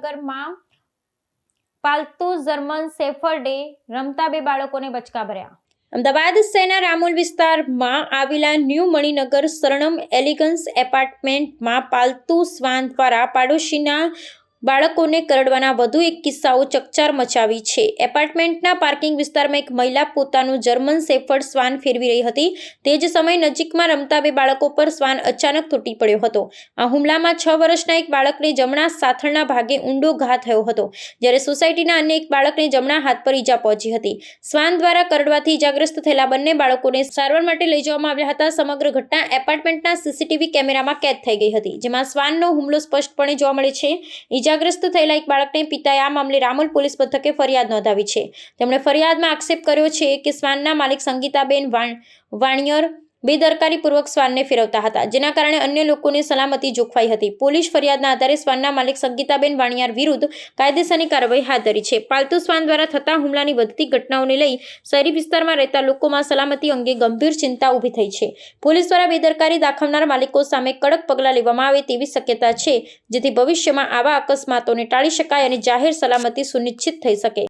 મણિનગરમાં પાલતુ જર્મન શેફર્ડે રમતા 2 બાળકોને બચકા ભર્યા। અમદાવાદ શહેરના રામોલ વિસ્તારમાં આવેલા ન્યૂ મણિનગર સરણમ એલિગન્સ એપાર્ટમેન્ટમાં પાલતુ શ્વાન દ્વારા પાડોશીના બાળકોને કરડવાના વધુ એક કિસ્સાઓ ચકચાર મચાવી છે। એપાર્ટમેન્ટના પાર્કિંગ વિસ્તારમાં એક મહિલા પોતાનું જર્મન શેફર્ડ શ્વાન ફેરવી રહી હતી। તે જ સમયે નજીકમાં રમતા 2 બાળકો પર શ્વાન અચાનક તૂટી પડ્યો હતો। આ હુમલામાં 6 વર્ષના એક બાળકને જમણા સાથળના ભાગે ઊંડો ઘા થયો હતો, જ્યારે સોસાયટીના અન્ય એક બાળકને જમણા હાથ પર ઈજા પહોંચી હતી। શ્વાન દ્વારા કરડવાથી ઈજાગ્રસ્ત થયેલા બંને બાળકોને સારવાર માટે લઈ જવામાં આવ્યા હતા। સમગ્ર ઘટના એપાર્ટમેન્ટના સીસીટીવી કેમેરામાં કેદ થઈ ગઈ હતી, જેમાં શ્વાનનો હુમલો સ્પષ્ટપણે જોવા મળે છે। ઈજાગ્રસ્ત થયેલા એક બાળકને પિતાએ આ મામલે રામોલ પોલીસ મથકે ફરિયાદ નોંધાવી છે। તેમણે ફરિયાદમાં આક્ષેપ કર્યો છે કે શ્વાનના માલિક સંગીતાબેન વાણિયર બેદરકારીપૂર્વક શ્વાનને ફેરવતા હતા, જેના કારણે અન્ય લોકોની સલામતી જોખવાઈ હતી। પોલીસ ફરિયાદના આધારે શ્વાનના માલિક સંગીતાબેન વાણિયાર વિરુદ્ધ કાયદેસરની કાર્યવાહી હાથ ધરી છે। પાલતુ શ્વાન દ્વારા થતા હુમલાની વધતી ઘટનાઓને લઈ શહેરી વિસ્તારમાં રહેતા લોકોમાં સલામતી અંગે ગંભીર ચિંતા ઊભી થઈ છે। પોલીસ દ્વારા બેદરકારી દાખવનાર માલિકો સામે કડક પગલાં લેવામાં આવે તેવી શક્યતા છે, જેથી ભવિષ્યમાં આવા અકસ્માતોને ટાળી શકાય અને જાહેર સલામતી સુનિશ્ચિત થઈ શકે।